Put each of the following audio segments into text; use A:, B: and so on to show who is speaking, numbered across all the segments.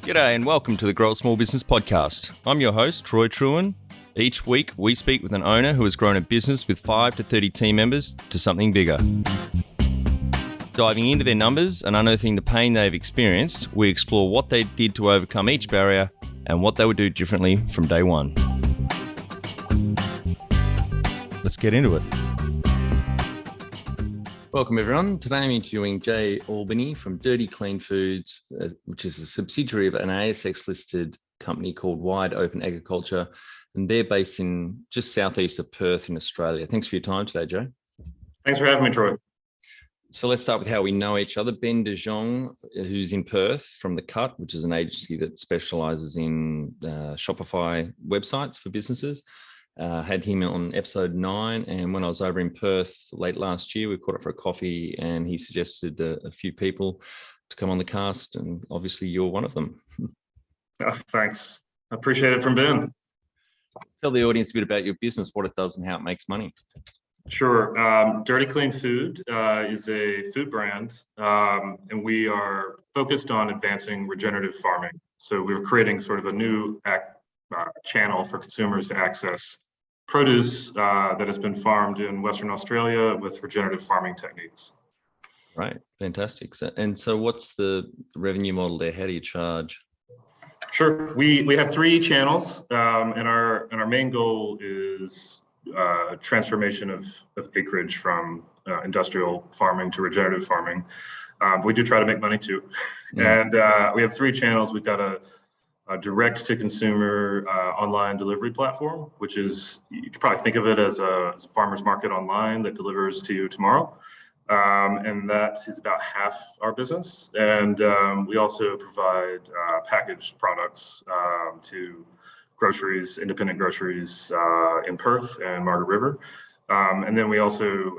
A: G'day and welcome to the Grow a Small Business Podcast. I'm your host, Troy Truen. Each week, we speak with an owner who has grown a business with 5 to 30 team members to something bigger. Diving into their numbers and unearthing the pain they've experienced, we explore what they did to overcome each barrier and what they would do differently from day one. Let's get into it. Welcome everyone. Today I'm interviewing Jay Albany from Dirty Clean Foods, which is a subsidiary of an ASX-listed company called Wide Open Agriculture, and they're based in just southeast of Perth in Australia. Thanks for your time today, Jay.
B: Thanks for having me, Troy.
A: So let's start with how we know each other. Ben de Jong, who's in Perth from The Cut, which is an agency that specialises in Shopify websites for businesses. Had him on episode 9, and when I was over in Perth late last year, we caught up for a coffee and he suggested a few people to come on the cast, and obviously you're one of them.
B: Oh, thanks. I appreciate it from Ben.
A: Tell the audience a bit about your business, what it does and how it makes money.
B: Sure. Dirty Clean Food is a food brand, and we are focused on advancing regenerative farming. So we're creating sort of a new channel for consumers to access produce that has been farmed in Western Australia with regenerative farming techniques.
A: Right, fantastic. So what's the revenue model there? How do you charge?
B: Sure, we have 3 channels, and our main goal is transformation of acreage from industrial farming to regenerative farming. We do try to make money too, and we have 3 channels. We've got a direct-to-consumer online delivery platform, which is, you could probably think of it as a farmer's market online that delivers to you tomorrow. And that is about half our business. And we also provide packaged products to groceries, independent groceries in Perth and Margaret River. And then we also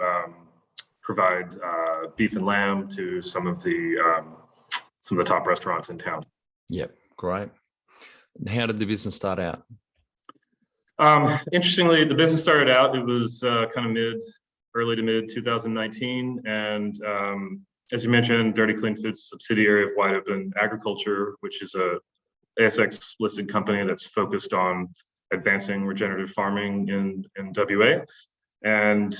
B: provide beef and lamb to some of the top restaurants in town.
A: Yep, great. How did the business start out?
B: Interestingly, the business started out, it was kind of early to mid 2019. And as you mentioned, Dirty Clean Foods, subsidiary of Wide Open Agriculture, which is a ASX-listed company that's focused on advancing regenerative farming in WA. And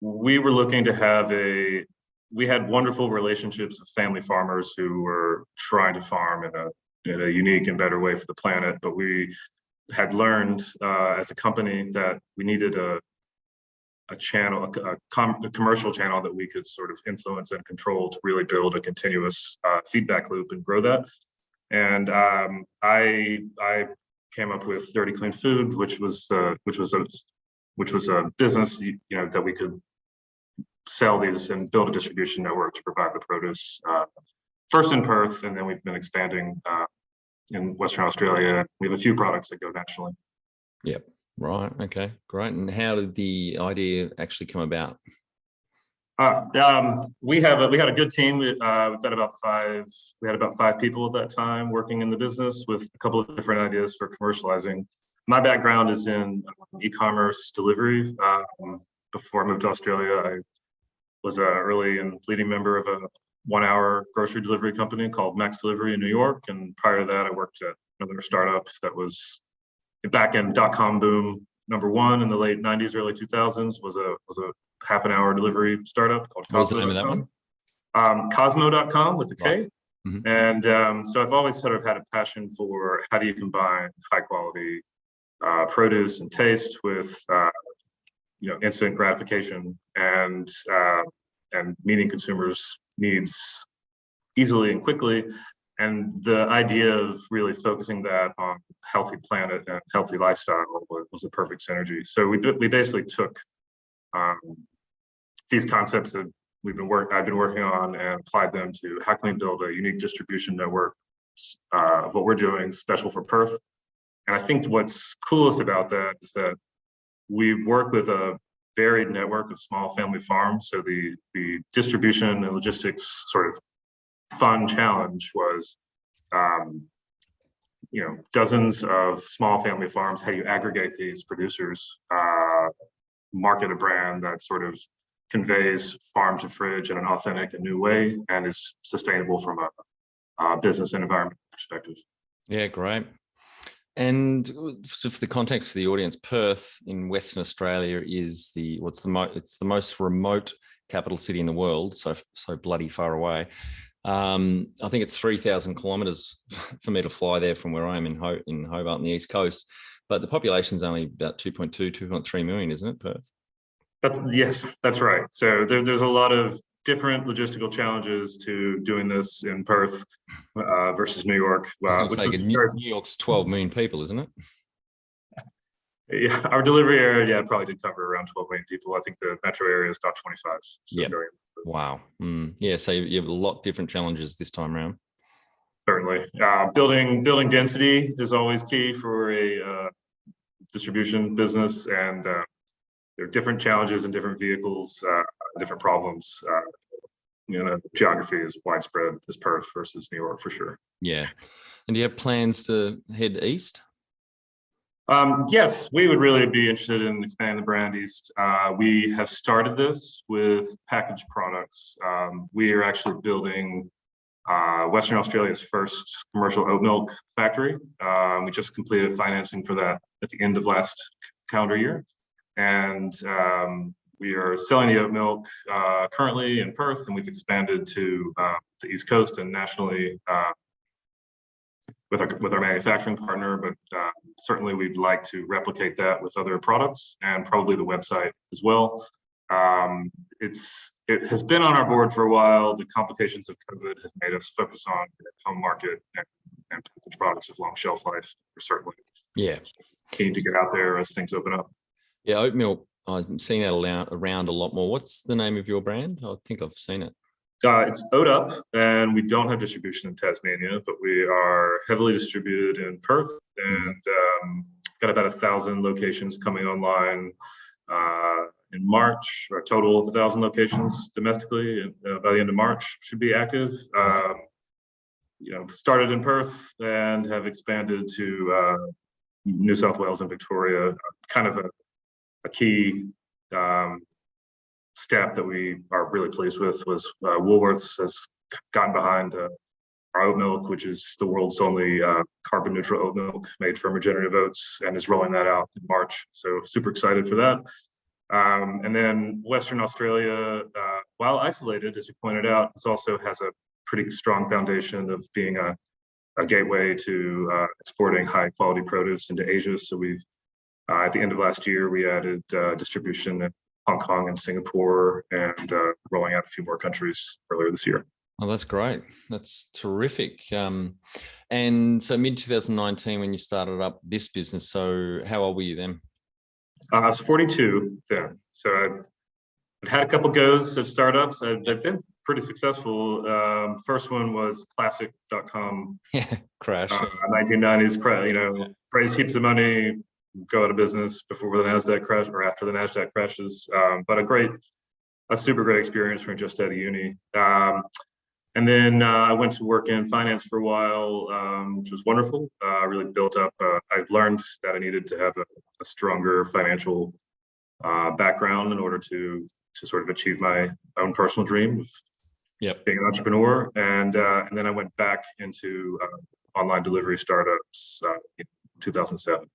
B: we were looking to we had wonderful relationships with family farmers who were trying to farm in a unique and better way for the planet. But we had learned as a company that we needed a commercial channel that we could sort of influence and control to really build a continuous feedback loop and grow that. And I came up with Dirty Clean Food, which was a business that we could sell these and build a distribution network to provide the produce. First in Perth, and then we've been expanding in Western Australia. We have a few products that go nationally.
A: Yep. Right. Okay. Great. And how did the idea actually come about?
B: We had a good team. We've had about 5 people at that time working in the business with a couple of different ideas for commercializing. My background is in e-commerce delivery. Before I moved to Australia, I was an early and leading member of a 1-hour grocery delivery company called Max Delivery in New York. And prior to that, I worked at another startup that was back in .com boom #1 in the late 90s, early 2000s, was a half-an-hour delivery startup called Cosmo.
A: What was the name of that one?
B: Cosmo.com with a K.
A: Right. Mm-hmm.
B: And so I've always sort of had a passion for how do you combine high-quality produce and taste with instant gratification and meeting consumers' needs easily and quickly. And the idea of really focusing that on healthy planet and healthy lifestyle was a perfect synergy. So we basically took these concepts that I've been working on and applied them to how can we build a unique distribution network of what we're doing special for Perth. And I think what's coolest about that is that we work with a varied network of small family farms. So the distribution and logistics sort of fun challenge was, dozens of small family farms. How do you aggregate these producers, market a brand that sort of conveys farm to fridge in an authentic and new way and is sustainable from a business and environment perspective?
A: Yeah, great. And for the context for the audience, Perth in Western Australia is it's the most remote capital city in the world, so bloody far away. I think it's 3,000 kilometres for me to fly there from where I am in Hobart on the East Coast, but the population is only about 2.3 million, isn't it, Perth?
B: Yes, that's right. So there's a lot of different logistical challenges to doing this in Perth versus New York,
A: New York's 12 million people, isn't it?
B: Yeah, our delivery area, probably did cover around 12 million people. I think the metro area is about 25.
A: Yeah. Wow. Yeah. So you have a lot different challenges this time around.
B: Certainly. Building density is always key for a distribution business, and there are different challenges and different vehicles, different problems. Geography is widespread as Perth versus New York for sure.
A: Yeah. And do you have plans to head east?
B: Yes, we would really be interested in expanding the brand east. We have started this with packaged products. We are actually building Western Australia's first commercial oat milk factory. We just completed financing for that at the end of last calendar year. And we are selling the oat milk currently in Perth, and we've expanded to the East Coast and nationally with our manufacturing partner, but certainly we'd like to replicate that with other products and probably the website as well. It has been on our board for a while. The complications of COVID have made us focus on home market and packaged products with long shelf life. We're certainly keen to get out there as things open up.
A: Yeah, oat milk, I've seen that around a lot more. What's the name of your brand? I think I've seen it.
B: It's Oat Up, and we don't have distribution in Tasmania, but we are heavily distributed in Perth, and got about 1,000 locations coming online in March, or a total of 1,000 locations domestically. And by the end of March, should be active. Started in Perth and have expanded to New South Wales and Victoria. Kind of a key step that we are really pleased with was Woolworths has gotten behind our oat milk, which is the world's only carbon neutral oat milk made from regenerative oats, and is rolling that out in March. So super excited for that. And then Western Australia, while isolated, as you pointed out, it also has a pretty strong foundation of being a gateway to exporting high quality produce into Asia. So we've at the end of last year, we added distribution in Hong Kong and Singapore, and rolling out a few more countries earlier this year.
A: Oh, that's great. That's terrific. And so mid 2019, when you started up this business, so how old were you then?
B: I was 42 then. So I'd had a couple goes at startups. I've been pretty successful. First one was classic.com.
A: Yeah, crash.
B: 1990s, raise heaps of money, go out of business before the NASDAQ crash or after the NASDAQ crashes. But a super great experience from just out of uni. And then I went to work in finance for a while, which was wonderful. I really built up. I learned that I needed to have a stronger financial background in order to sort of achieve my own personal dream of being an entrepreneur. And then I went back into online delivery startups in 2007.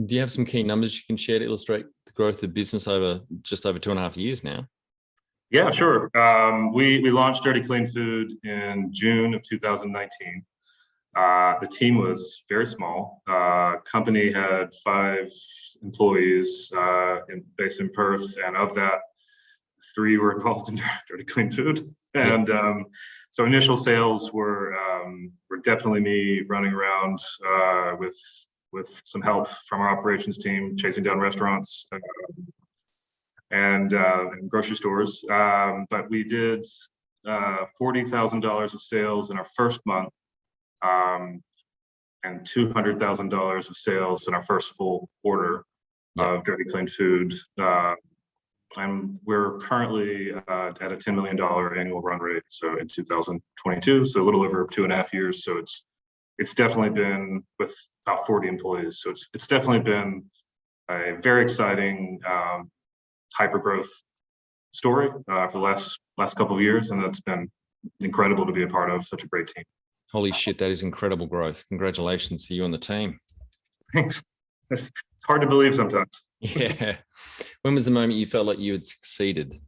A: Do you have some key numbers you can share to illustrate the growth of the business over just over 2.5 years now?
B: Yeah, sure. We launched Dirty Clean Food in June of 2019. The team was very small. Company had 5 employees based in Perth, and of that, 3 were involved in Dirty Clean Food. And so initial sales were definitely me running around with some help from our operations team, chasing down restaurants and grocery stores. But we did $40,000 of sales in our first month, and $200,000 of sales in our first full quarter of Dirty Clean Food. And we're currently at a $10 million annual run rate. So in 2022, so a little over 2.5 years. So it's definitely been with about 40 employees. So it's definitely been a very exciting hyper growth story for the last couple of years, and that's been incredible to be a part of. Such a great team.
A: Holy shit, that is incredible growth. Congratulations to you and the team.
B: Thanks. It's hard to believe sometimes.
A: Yeah. When was the moment you felt like you had succeeded?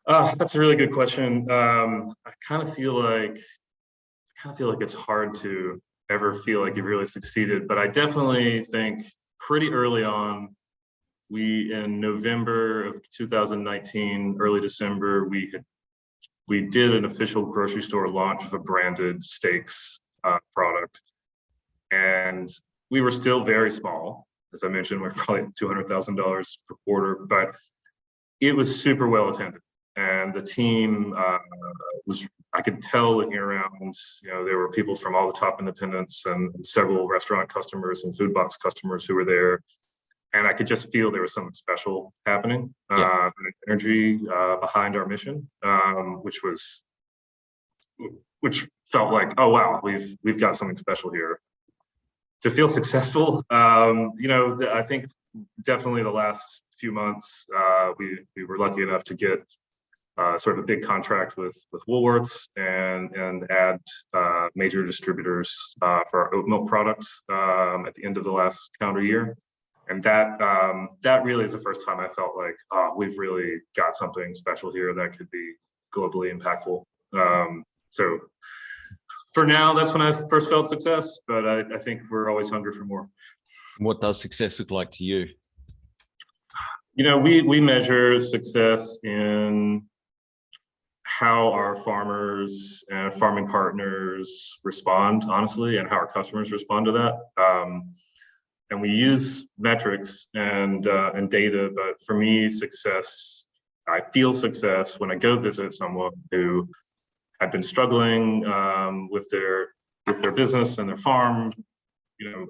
B: That's a really good question. I kind of feel like it's hard to ever feel like you've really succeeded, but I definitely think pretty early on, in November of 2019, early December, we did an official grocery store launch of a branded steaks product, and we were still very small. As I mentioned, we're probably $200,000 per quarter, but it was super well attended. And the team I could tell looking around, there were people from all the top independents and several restaurant customers and food box customers who were there. And I could just feel there was something special happening, and energy behind our mission, which felt like, oh wow, we've got something special here. To feel successful, I think definitely the last few months, we were lucky enough to get sort of a big contract with Woolworths and add major distributors for our oat milk products at the end of the last calendar year. And that really is the first time I felt like, we've really got something special here that could be globally impactful. So for now, that's when I first felt success, but I think we're always hungry for more.
A: What does success look like to you?
B: We measure success in how our farmers and farming partners respond, honestly, and how our customers respond to that. And we use metrics and data, but for me, I feel success when I go visit someone who had been struggling with their business and their farm,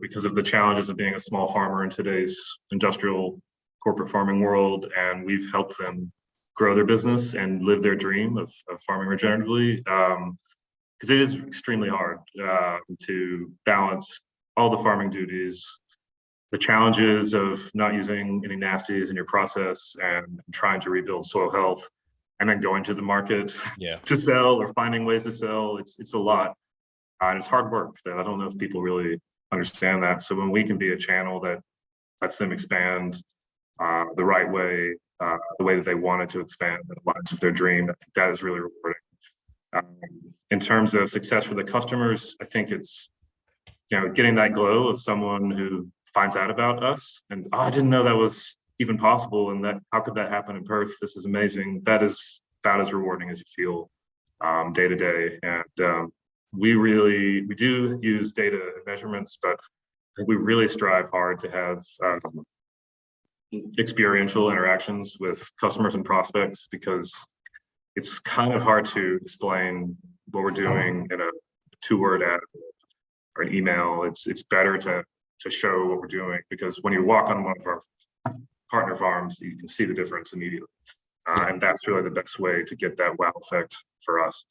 B: because of the challenges of being a small farmer in today's industrial corporate farming world, and we've helped them grow their business and live their dream of farming regeneratively, because it is extremely hard to balance all the farming duties, the challenges of not using any nasties in your process and trying to rebuild soil health, and then going to the market to sell or finding ways to sell. It's a lot, and it's hard work that I don't know if people really understand that. So when we can be a channel that lets them expand the right way, the way that they wanted to expand the lives of their dream, I think that is really rewarding. In terms of success for the customers, I think it's getting that glow of someone who finds out about us and, I didn't know that was even possible, and that how could that happen in Perth? This is amazing. That is about as rewarding as you feel day to day. And we do use data and measurements, but I think we really strive hard to have experiential interactions with customers and prospects, because it's kind of hard to explain what we're doing in a 2-word ad or an email. It's better to show what we're doing, because when you walk on one of our partner farms, you can see the difference immediately. And that's really the best way to get that wow effect for us.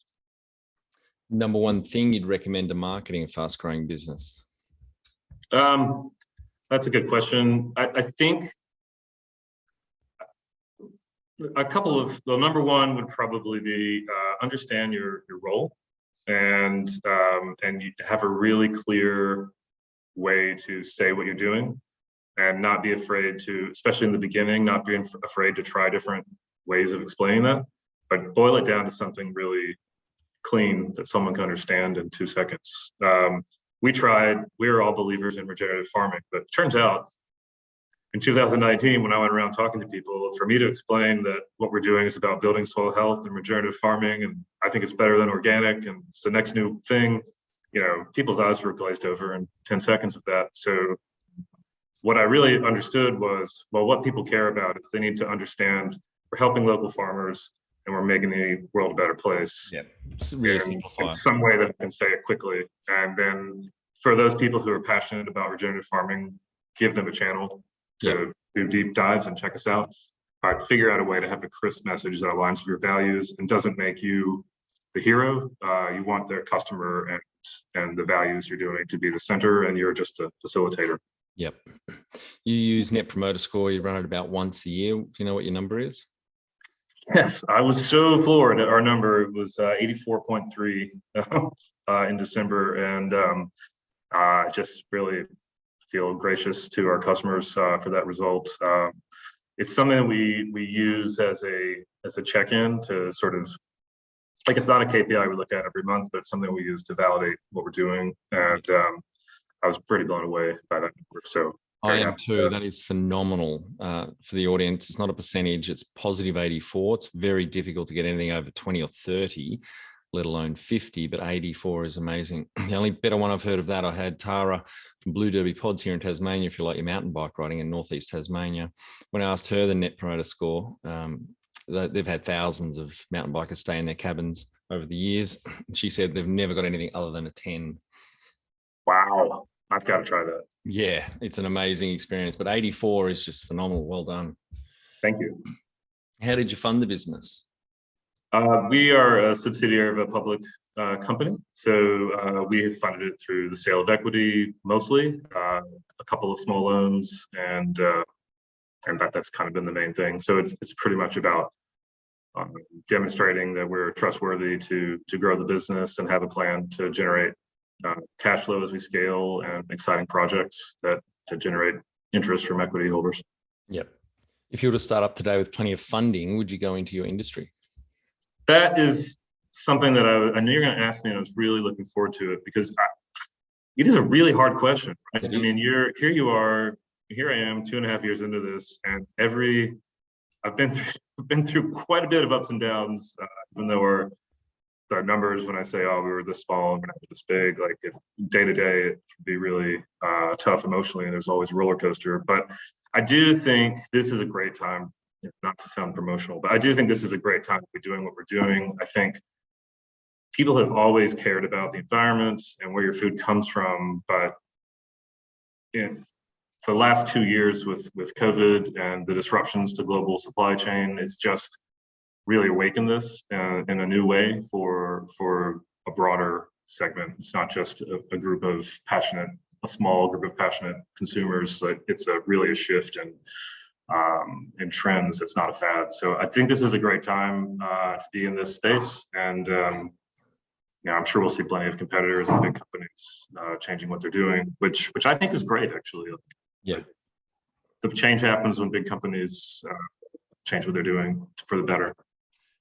A: Number one thing you'd recommend to marketing a fast-growing business?
B: That's a good question. I think number one would probably be understand your role, and you have a really clear way to say what you're doing, and not be afraid to, especially in the beginning, not being afraid to try different ways of explaining that, but boil it down to something really clean that someone can understand in 2 seconds. We were all believers in regenerative farming, but it turns out in 2019, when I went around talking to people, for me to explain that what we're doing is about building soil health and regenerative farming, and I think it's better than organic, and it's the next new thing, people's eyes were glazed over in 10 seconds of that. So what I really understood was, well, what people care about is they need to understand we're helping local farmers and we're making the world a better place.
A: Yeah, it's really simplified.
B: In some way that I can say it quickly. And then for those people who are passionate about regenerative farming, give them a channel to do deep dives and check us out. Figure out a way to have a crisp message that aligns with your values and doesn't make you the hero. You want their customer and the values you're doing to be the center, and you're just a facilitator.
A: Yep. You use Net Promoter Score. You run it about once a year. Do you know what your number is?
B: Yes, I was so floored at our number. It was 84.3 in December, and just really feel gracious to our customers for that result. It's something that we use as a check-in to sort of, like, it's not a KPI we look at every month, but it's something we use to validate what we're doing. And I was pretty blown away by that number. So
A: I am too. That is phenomenal for the audience. It's not a percentage, it's positive 84. It's very difficult to get anything over 20 or 30, let alone 50, but 84 is amazing. The only better one I've heard of that, I had Tara from Blue Derby Pods here in Tasmania, if you like your mountain bike riding in Northeast Tasmania. When I asked her the Net Promoter Score, they've had thousands of mountain bikers stay in their cabins over the years. She said they've never got anything other than a 10.
B: Wow, I've got to try that.
A: Yeah, it's an amazing experience, but 84 is just phenomenal. Well done.
B: Thank you.
A: How did you fund the business?
B: We are a subsidiary of a public company. So we have funded it through the sale of equity, mostly, a couple of small loans, and that's kind of been the main thing. So it's pretty much about demonstrating that we're trustworthy to grow the business and have a plan to generate cash flow as we scale, and exciting projects that to generate interest from equity holders.
A: Yep. If you were to start up today with plenty of funding, would you go into your industry?
B: That is something that I knew you were going to ask me, and I was really looking forward to it, because it is a really hard question. Right? I mean, here you are, here I am, 2.5 years into this, and I've been through quite a bit of ups and downs, even though the numbers, when I say, oh, we were this small and we're not this big, like day to day, it can be really tough emotionally, and there's always a roller coaster. But I do think this is a great time, not to sound promotional, but I do think this is a great time to be doing what we're doing. I think people have always cared about the environment and where your food comes from, but for the last 2 years with COVID and the disruptions to global supply chain, it's just really awakened this in a new way for a broader segment. It's not just a small group of passionate consumers. It's really a shift in trends. It's not a fad. So I think this is a great time to be in this space. And I'm sure we'll see plenty of competitors and big companies changing what they're doing, which I think is great, actually.
A: Yeah.
B: The change happens when big companies change what they're doing for the better.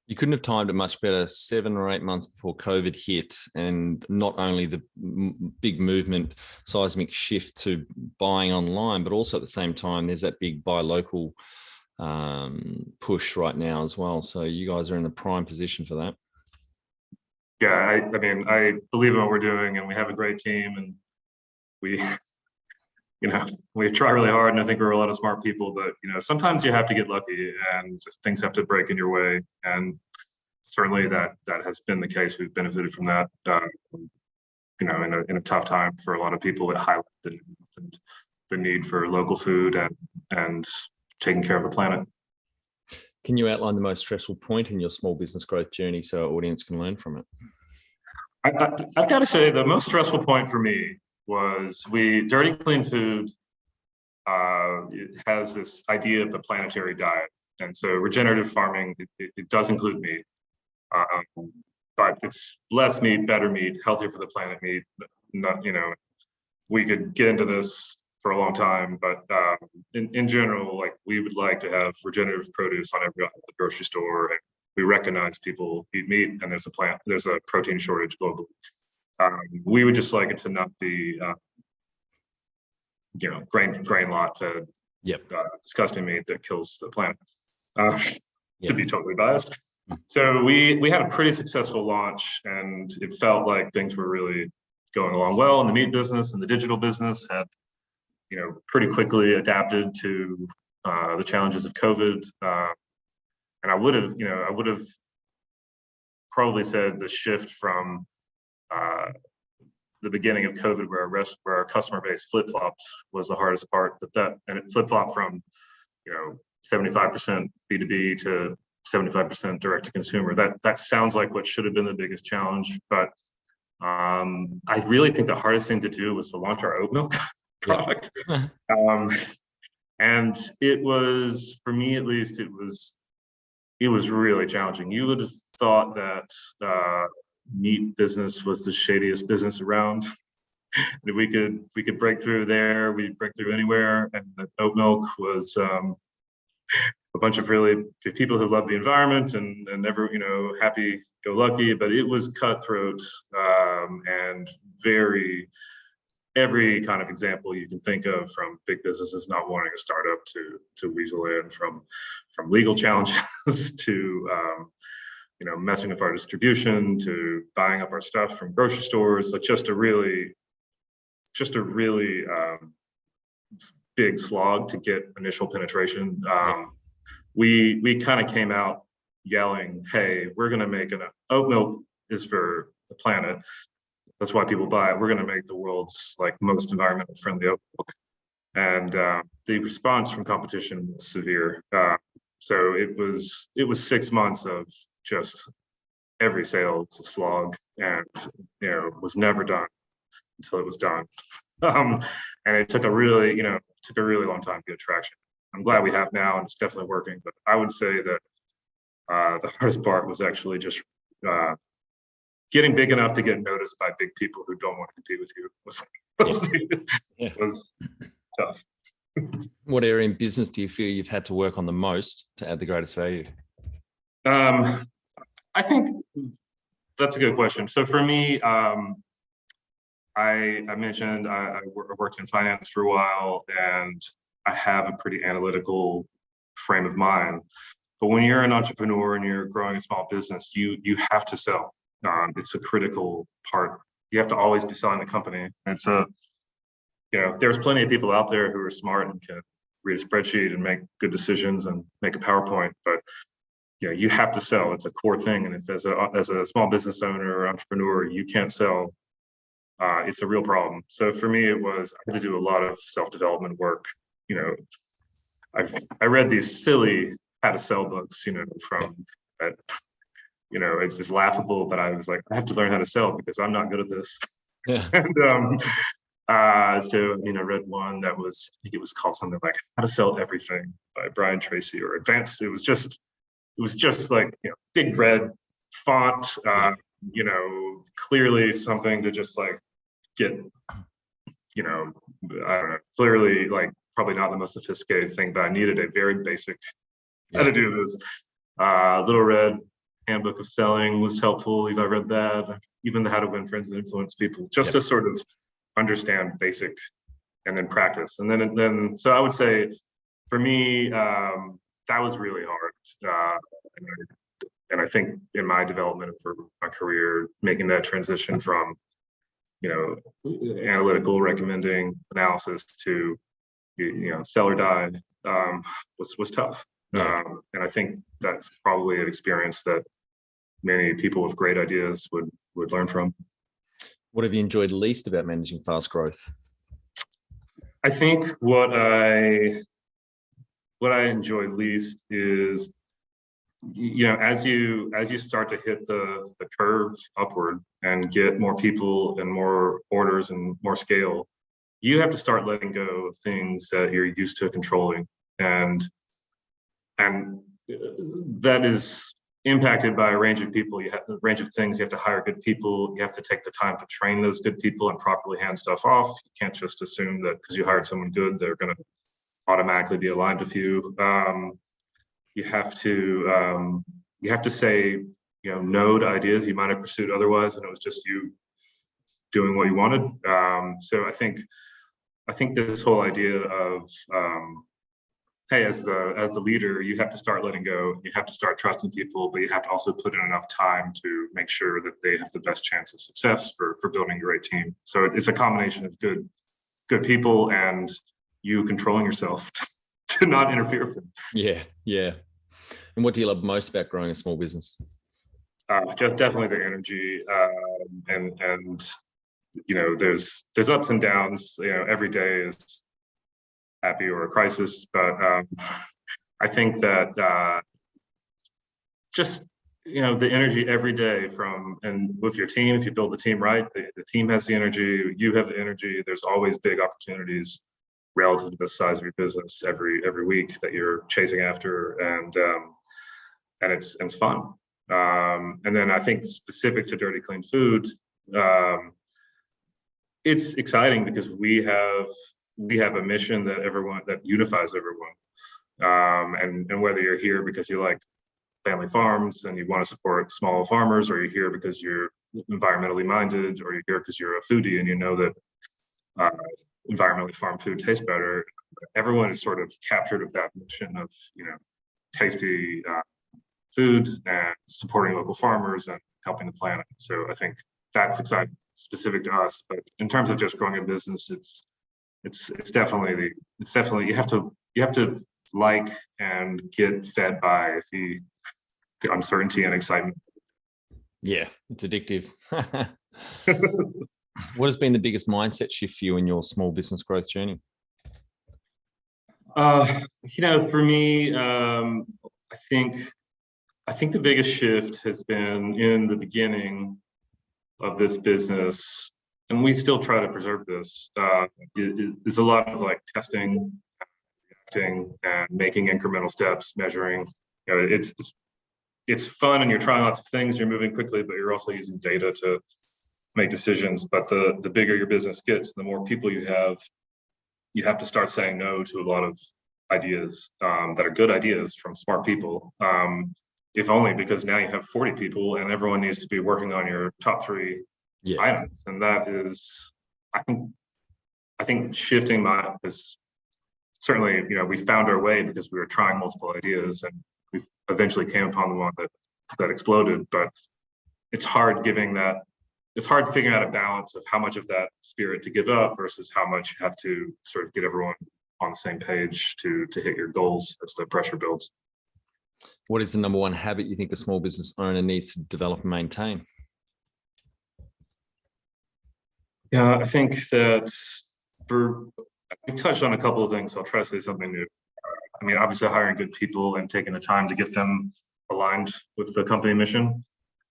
A: You couldn't have timed it much better. 7 or 8 months before COVID hit, and not only the big movement, seismic shift to buying online, but also at the same time, there's that big buy local push right now as well. So you guys are in a prime position for that.
B: Yeah, I mean, I believe in what we're doing, and we have a great team, and we try really hard, and I think we're a lot of smart people, but sometimes you have to get lucky and things have to break in your way. And certainly that has been the case. We've benefited from that, in a tough time for a lot of people. It highlighted the need for local food and taking care of the planet.
A: Can you outline the most stressful point in your small business growth journey so our audience can learn from it?
B: I've got to say the most stressful point for me was Dirty Clean Food it has this idea of the planetary diet. And so regenerative farming, it does include meat, but it's less meat, better meat, healthier for the planet meat. We could get into this for a long time, but in general, like, we would like to have regenerative produce on every aisle at the grocery store. And we recognize people eat meat, and there's a protein shortage globally. We would just like it to not be, grain lot fed, disgusting meat that kills the planet. To be totally biased. So we had a pretty successful launch, and it felt like things were really going along well in the meat business, and the digital business had, pretty quickly adapted to the challenges of COVID. And I would have probably said the shift from the beginning of COVID, where our customer base flip-flopped, was the hardest part. And it flip-flopped from 75% B2B to 75% direct to consumer. That sounds like what should have been the biggest challenge, but I really think the hardest thing to do was to launch our oat milk product. And it was, for me at least, it was it was really challenging. You would have thought that meat business was the shadiest business around. If we could break through there, we'd break through anywhere. And the oat milk was a bunch of really people who love the environment and never, happy go lucky, but it was cutthroat and every kind of example you can think of, from big businesses not wanting a startup to weasel in, from legal challenges to messing with our distribution, to buying up our stuff from grocery stores. Like just a really big slog to get initial penetration. We kind of came out yelling, "Hey, we're going to make oat milk is for the planet. That's why people buy it. We're going to make the world's most environmentally friendly oat milk." And the response from competition was severe. So it was 6 months of just every sale was a slog, and was never done until it was done. And it took a really long time to get traction. I'm glad we have now, and it's definitely working. But I would say that the hardest part was actually just getting big enough to get noticed by big people who don't want to compete with you was tough.
A: What area in business do you feel you've had to work on the most to add the greatest value?
B: I think that's a good question. So for me, I mentioned I worked in finance for a while, and I have a pretty analytical frame of mind. But when you're an entrepreneur and you're growing a small business, you have to sell. It's a critical part. You have to always be selling the company. And so, there's plenty of people out there who are smart and can read a spreadsheet and make good decisions and make a PowerPoint. But you have to sell. It's a core thing. And if as a small business owner or entrepreneur, you can't sell, it's a real problem. So for me, I had to do a lot of self-development work. I read these silly how to sell books, from that, it's just laughable, but I was like, I have to learn how to sell because I'm not good at this. Yeah. And so, I read one that was, I think it was called something like How to Sell Everything by Brian Tracy, or Advanced. It was just like, big red font, clearly something to just get, I don't know, clearly probably not the most sophisticated thing, but I needed a very basic how to do this. Little Red Handbook of Selling was helpful. I read that. Even the How to Win Friends and Influence People, just to sort of understand basic and then practice. And then so I would say for me, that was really hard. And I think in my development for my career, making that transition from, analytical recommending analysis to, sell or die was tough. And I think that's probably an experience that many people with great ideas would learn from.
A: What have you enjoyed least about managing fast growth?
B: I think what I enjoy least is, as you start to hit the curve upward and get more people and more orders and more scale, you have to start letting go of things that you're used to controlling, and that is impacted by a range of people. You have a range of things. You have to hire good people. You have to take the time to train those good people and properly hand stuff off. You can't just assume that because you hired someone good, they're going to automatically be aligned with you. You have to say, no to ideas you might have pursued otherwise, and it was just you doing what you wanted. So I think this whole idea of hey, as the leader, you have to start letting go. You have to start trusting people, but you have to also put in enough time to make sure that they have the best chance of success for building a great team. So it's a combination of good people and you controlling yourself to not interfere with them.
A: Yeah. And what do you love most about growing a small business?
B: Just definitely the energy, and there's ups and downs. Every day is happy or a crisis, but I think that just the energy every day and with your team, if you build the team right, the team has the energy, you have the energy. There's always big opportunities relative to the size of your business every week that you're chasing after, and it's fun. And then I think specific to Dirty Clean Food, it's exciting because we have a mission that unifies everyone. And whether you're here because you like family farms and you want to support small farmers, or you're here because you're environmentally minded, or you're here because you're a foodie and you know that environmentally farmed food tastes better, everyone is sort of captured of that mission of, tasty food and supporting local farmers and helping the planet. So I think that's exciting, specific to us. But in terms of just growing a business, it's definitely you have to like and get fed by the uncertainty and excitement.
A: Yeah, it's addictive. What has been the biggest mindset shift for you in your small business growth journey?
B: For me, I think the biggest shift has been in the beginning of this business, and we still try to preserve this. Is a lot of like testing, reacting, and making incremental steps, measuring. It's fun, and you're trying lots of things. You're moving quickly, but you're also using data to make decisions. But the bigger your business gets, the more people you have to start saying no to a lot of ideas that are good ideas from smart people. If only because now you have 40 people and everyone needs to be working on your top 3 items. And that is, I think shifting is certainly, we found our way because we were trying multiple ideas, and we eventually came upon the one that exploded. But it's hard figuring out a balance of how much of that spirit to give up versus how much you have to sort of get everyone on the same page to hit your goals as the pressure builds.
A: What is the number one habit you think a small business owner needs to develop and maintain?
B: Yeah, I think that we've touched on a couple of things, so I'll try to say something new. I mean, obviously hiring good people and taking the time to get them aligned with the company mission,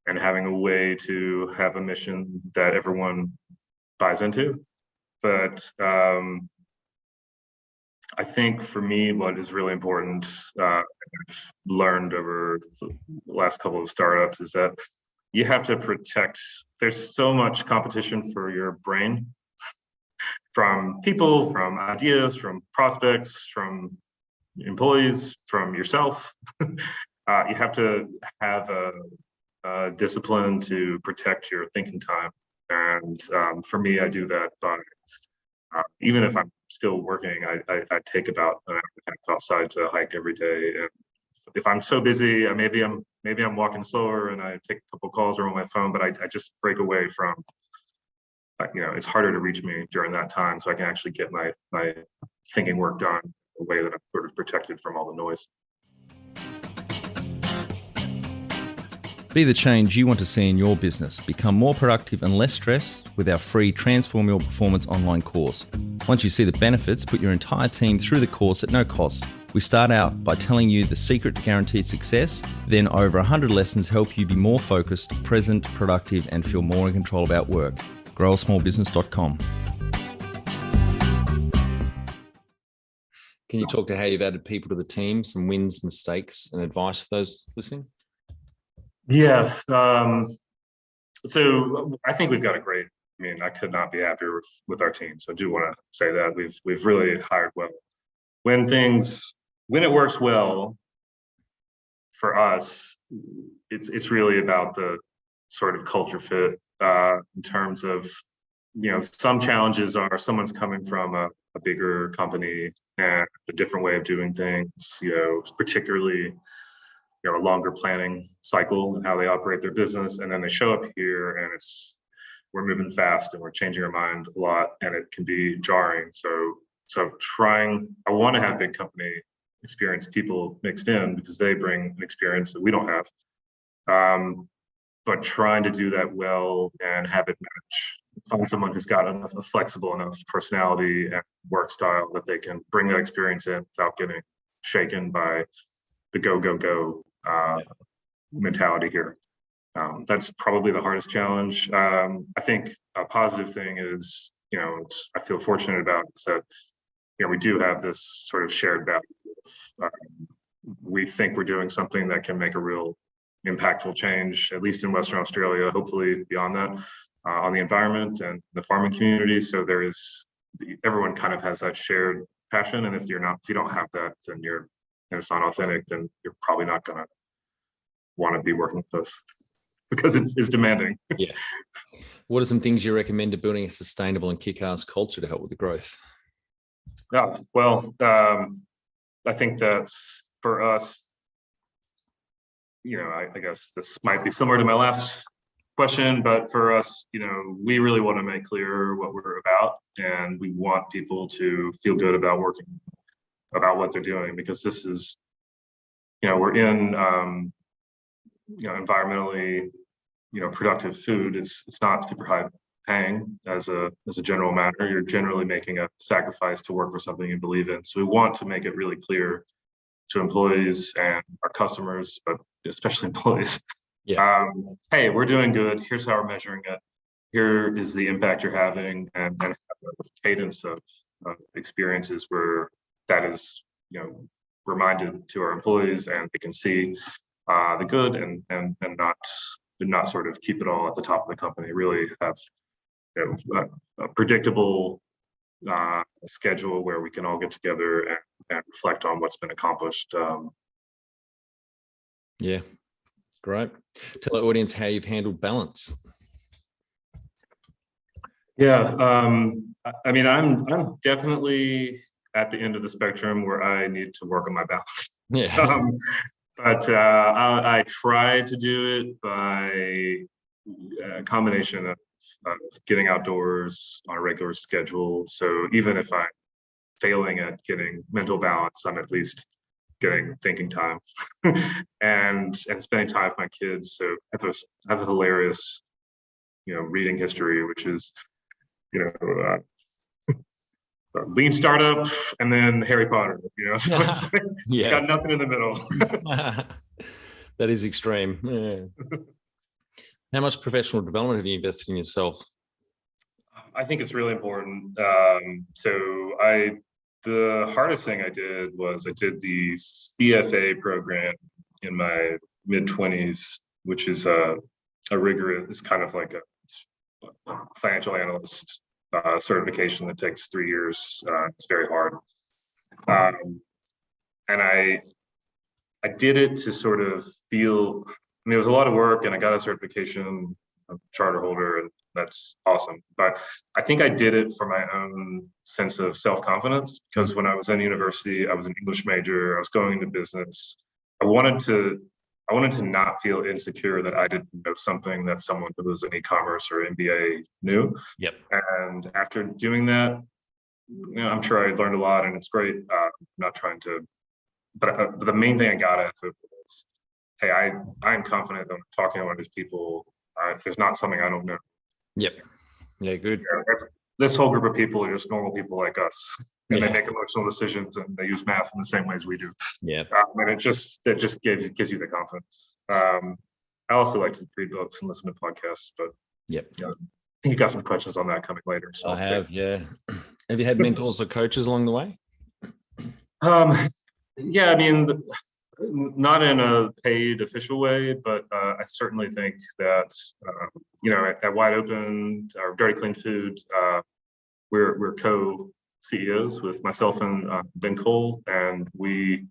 B: and having a way to have a mission that everyone buys into. But I think for me, what is really important, I've learned over the last couple of startups, is that you have to protect. There's so much competition for your brain, from people, from ideas, from prospects, from employees, from yourself. You have to have a discipline to protect your thinking time. And for me, I do that by, even if I'm still working, I take about an hour and a half outside to hike every day. And if I'm so busy, maybe I'm walking slower and I take a couple calls or on my phone, but I just break away from, it's harder to reach me during that time, so I can actually get my thinking work done in a way that I'm sort of protected from all the noise.
A: Be the change you want to see in your business. Become more productive and less stressed with our free Transform Your Performance online course. Once you see the benefits, put your entire team through the course at no cost. We start out by telling you the secret to guaranteed success, then over 100 lessons help you be more focused, present, productive, and feel more in control about work. growasmallbusiness.com. Can you talk to how you've added people to the team, some wins, mistakes, and advice for those listening?
B: Yeah. So I think we've got I could not be happier with our team. So I do want to say that we've really hired well. When it works well for us, it's really about the sort of culture fit, in terms of, some challenges are someone's coming from a bigger company and a different way of doing things, particularly a longer planning cycle and how they operate their business. And then they show up here and we're moving fast and we're changing our mind a lot, and it can be jarring. So I want to have big company experienced people mixed in because they bring an experience that we don't have. But trying to do that well and have it match, find someone who's got a flexible enough personality and work style that they can bring that experience in without getting shaken by the go mentality here. That's probably the hardest challenge. I think a positive thing is, I feel fortunate about is that, we do have this sort of shared value of we think we're doing something that can make a real impactful change, at least in Western Australia, hopefully beyond that, on the environment and the farming community. So everyone kind of has that shared passion. And if you don't have that, then it's not authentic, then you're probably not going to want to be working with us because it's demanding.
A: Yeah. What are some things you recommend to building a sustainable and kick-ass culture to help with the growth?
B: Yeah, well, I think that's for us, I guess this might be similar to my last question, but for us, we really want to make clear what we're about, and we want people to feel good about working, about what they're doing, because this is, we're in, environmentally, productive food. It's not super high paying as a general matter. You're generally making a sacrifice to work for something you believe in. So we want to make it really clear to employees and our customers, but especially employees.
A: Yeah.
B: Hey, we're doing good. Here's how we're measuring it. Here is the impact you're having, and have a cadence of experiences where that is, reminded to our employees, and they can see the good and not sort of keep it all at the top of the company. Really have a predictable schedule where we can all get together and reflect on what's been accomplished.
A: Yeah, great. Tell the audience how you've handled balance.
B: Yeah, I mean, I'm definitely at the end of the spectrum where I need to work on my balance.
A: Yeah.
B: But I try to do it by a combination of getting outdoors on a regular schedule. So even if I'm failing at getting mental balance, I'm at least getting thinking time and spending time with my kids. So I have a hilarious, reading history, which is, Lean Startup and then Harry Potter, so it's
A: Yeah.
B: got nothing in the middle.
A: That is extreme. Yeah. How much professional development have you invested in yourself?
B: I think it's really important. The hardest thing I did was I did the CFA program in my mid-20s, which is a rigorous, it's kind of like a financial analyst certification that takes 3 years. It's very hard. And I did it to sort of feel, it was a lot of work, and I got a certification, I'm a charter holder, and that's awesome. But I think I did it for my own sense of self-confidence, because when I was in university, I was an English major, I was going into business. I wanted to not feel insecure that I didn't know something that someone who was in e-commerce or MBA knew.
A: Yep.
B: And after doing that, I'm sure I learned a lot, and it's great. I'm not trying to, but the main thing I got out of it was, hey, I'm confident that I'm talking to one of these people. If there's not something I don't know.
A: Yep. Yeah, good.
B: This whole group of people are just normal people like us, and
A: Yeah.
B: they make emotional decisions, and they use math in the same ways we do.
A: Yeah.
B: And it just gives you the confidence. I also like to read books and listen to podcasts, but
A: Yep.
B: I think you got some questions on that coming later. So
A: I have, yeah. Have you had mentors or coaches along the way?
B: Yeah, I mean, not in a paid official way, but I certainly think that at Wide Open or Dirty Clean Food, we're co-CEOs with myself and Ben Cole, and we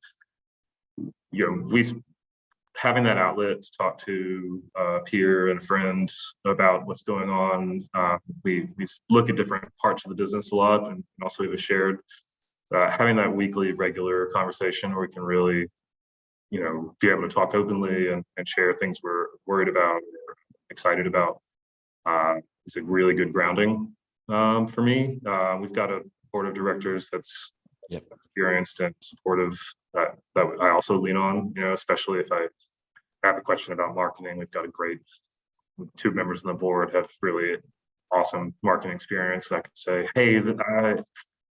B: having that outlet to talk to a peer and a friend about what's going on. We look at different parts of the business a lot, and also we have a shared having that weekly regular conversation where we can really be able to talk openly and share things we're worried about or excited about. It's a really good grounding for me. We've got a board of directors that's experienced and supportive that I also lean on, especially if I have a question about marketing. We've got a great 2 members on the board have really awesome marketing experience. I could say, hey,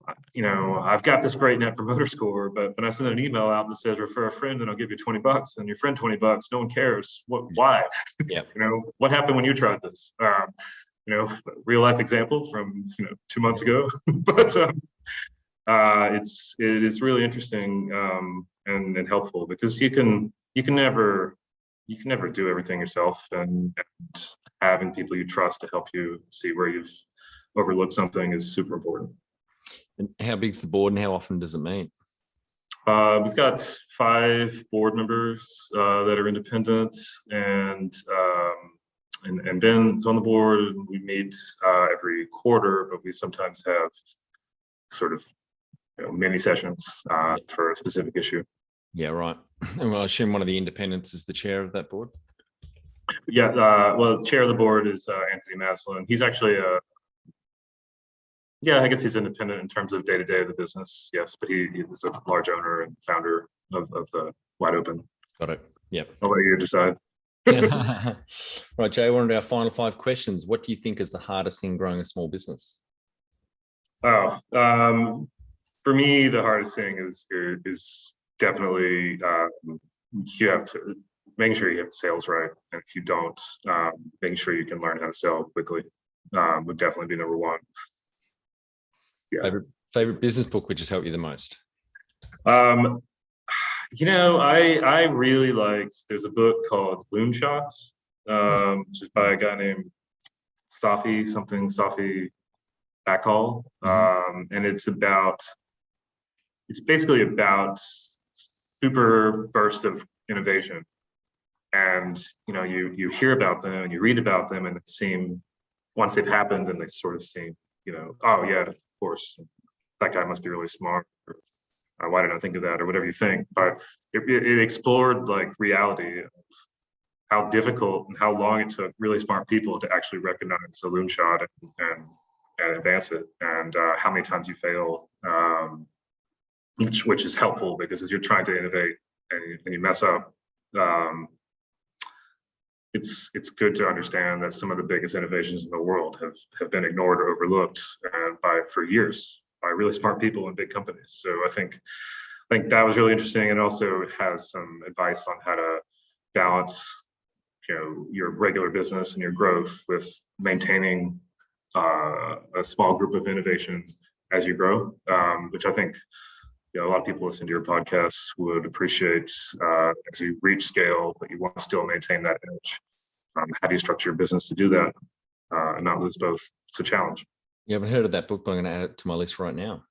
B: I've got this great net promoter score, but when I send an email out that says refer a friend and I'll give you $20, and your friend $20, no one cares. Why?
A: Yeah.
B: What happened when you tried this? Real life example from 2 months ago. But It is really interesting and helpful, because you can never do everything yourself, and having people you trust to help you see where you've overlooked something is super important.
A: And how big's the board, and how often does it meet?
B: We've got 5 board members that are independent, and Ben's on the board. We meet every quarter, but we sometimes have sort of mini sessions for a specific issue.
A: Yeah, right. And I assume one of the independents is the chair of that board.
B: Yeah, well, chair of the board is Anthony Maslin. He's actually I guess he's independent in terms of day-to-day of the business, yes, but he is a large owner and founder of the Wide Open.
A: Got it. Yep.
B: I'll let you decide.
A: Right, Jay, one of our final 5 questions. What do you think is the hardest thing growing a small business?
B: Oh, for me, the hardest thing is definitely you have to making sure you have the sales right, and if you don't, making sure you can learn how to sell quickly would definitely be number one. Yeah.
A: Favorite business book which has helped you the most?
B: I really liked, there's a book called Loonshots, which is by a guy named Safi Bacall. And it's basically about super bursts of innovation. And, you hear about them and you read about them, and it seem, once they've happened, and they sort of seem, oh yeah, of course, that guy must be really smart. Or, why didn't I think of that, or whatever you think. But it explored like reality of how difficult and how long it took really smart people to actually recognize a loonshot and advance it, and how many times you fail, which is helpful, because as you're trying to innovate and you mess up, it's good to understand that some of the biggest innovations in the world have been ignored or overlooked for years by really smart people in big companies. So I think that was really interesting, and also has some advice on how to balance, your regular business and your growth with maintaining a small group of innovation as you grow, which I think a lot of people listening to your podcasts would appreciate. As you reach scale, but you want to still maintain that edge. How do you structure your business to do that and not lose both? It's a challenge.
A: You haven't heard of that book, but I'm going to add it to my list right now.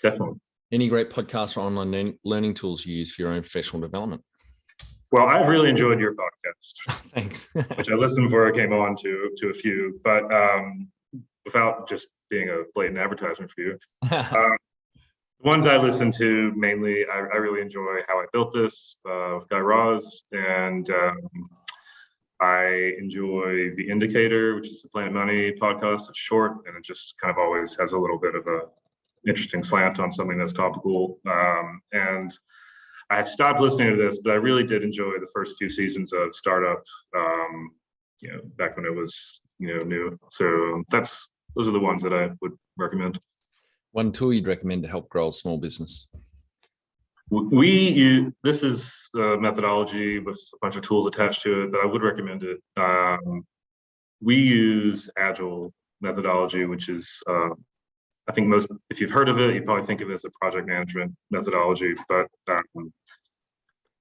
B: Definitely.
A: Any great podcasts or online learning tools you use for your own professional development?
B: Well, I've really enjoyed your podcast.
A: Thanks.
B: Which I listened before I came on to a few, but without just being a blatant advertisement for you. The ones I listen to mainly, I really enjoy How I Built This with Guy Raz, and I enjoy The Indicator, which is the Planet Money podcast. It's short, and it just kind of always has a little bit of a interesting slant on something that's topical. And I have stopped listening to this, but I really did enjoy the first few seasons of Startup, back when it was, new. So those are the ones that I would recommend.
A: One tool you'd recommend to help grow a small business?
B: This is a methodology with a bunch of tools attached to it, but I would recommend it. We use Agile methodology, which is, I think if you've heard of it, you probably think of it as a project management methodology, but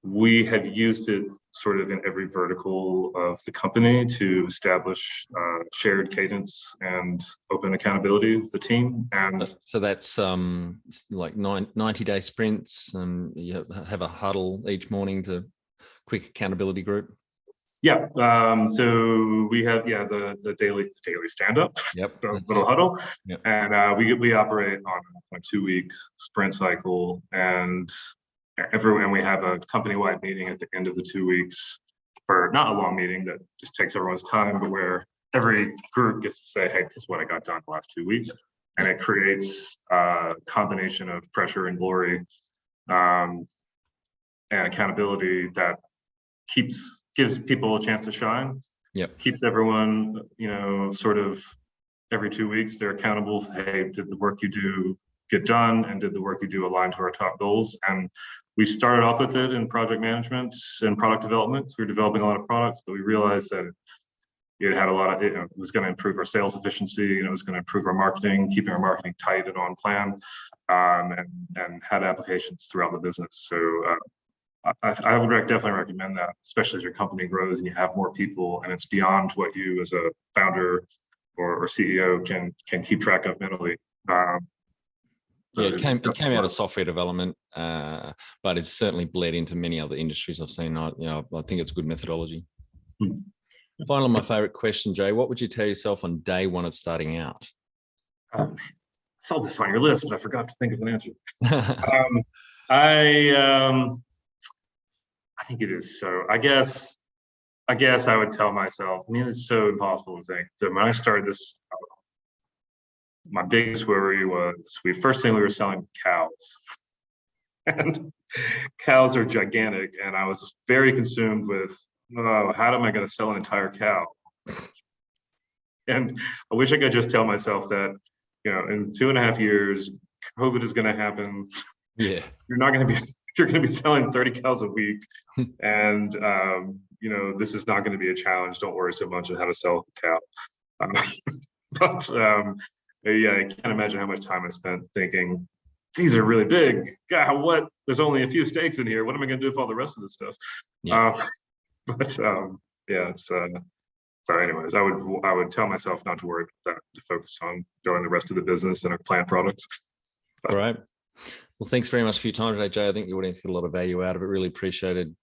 B: we have used it sort of in every vertical of the company to establish shared cadence and open accountability with the team. And
A: so that's like 90-day sprints, and you have a huddle each morning to quick accountability group.
B: Yeah. So we have the daily stand-up.
A: Yep.
B: The little huddle.
A: Yep.
B: And we operate on a 2-week sprint cycle, and we have a company-wide meeting at the end of the 2 weeks, for not a long meeting that just takes everyone's time, but where every group gets to say, hey, this is what I got done the last 2 weeks. And it creates a combination of pressure and glory and accountability that gives people a chance to shine.
A: Yep.
B: Keeps everyone, sort of every 2 weeks, they're accountable. Hey, did the work you do get done, and did the work you do align to our top goals? And we started off with it in project management and product development. So we were developing a lot of products, but we realized that it had a lot of, it was going to improve our sales efficiency, and it was going to improve our marketing, keeping our marketing tight and on plan, and had applications throughout the business. So I would definitely recommend that, especially as your company grows and you have more people, and it's beyond what you as a founder or CEO can keep track of mentally.
A: Yeah, it came out of software development, but it's certainly bled into many other industries I've seen. I think it's a good methodology. Finally, my favorite question, Jay, what would you tell yourself on day one of starting out?
B: I saw this on your list, but I forgot to think of an answer. I think it is so. I guess I would tell myself, I mean, it's so impossible to think. So when I started this, my biggest worry was first thing we were selling cows. And cows are gigantic. And I was very consumed with, how am I going to sell an entire cow? And I wish I could just tell myself that, in 2.5 years, COVID is going to happen.
A: Yeah.
B: You're going to be selling 30 cows a week. And, this is not going to be a challenge. Don't worry so much on how to sell a cow. But I can't imagine how much time I spent thinking, these are really big. God, what? There's only a few steaks in here. What am I going to do with all the rest of this stuff? Yeah. So anyways, I would tell myself not to worry about that, to focus on growing the rest of the business and our plant products.
A: All right. Well, thanks very much for your time today, Jay. I think the audience got a lot of value out of it. Really appreciated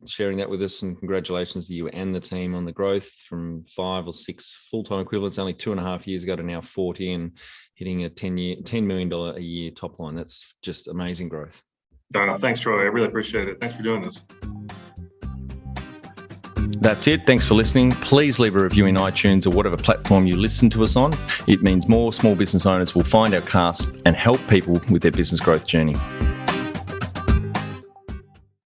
A: sharing that with us, and congratulations to you and the team on the growth from 5 or 6 full-time equivalents only 2.5 years ago to now 40 and hitting a $10 million a year top line. That's just amazing growth.
B: Thanks, Troy. I really appreciate it. Thanks for doing this.
A: That's it. Thanks for listening. Please leave a review in iTunes or whatever platform you listen to us on. It means more small business owners will find our cast and help people with their business growth journey.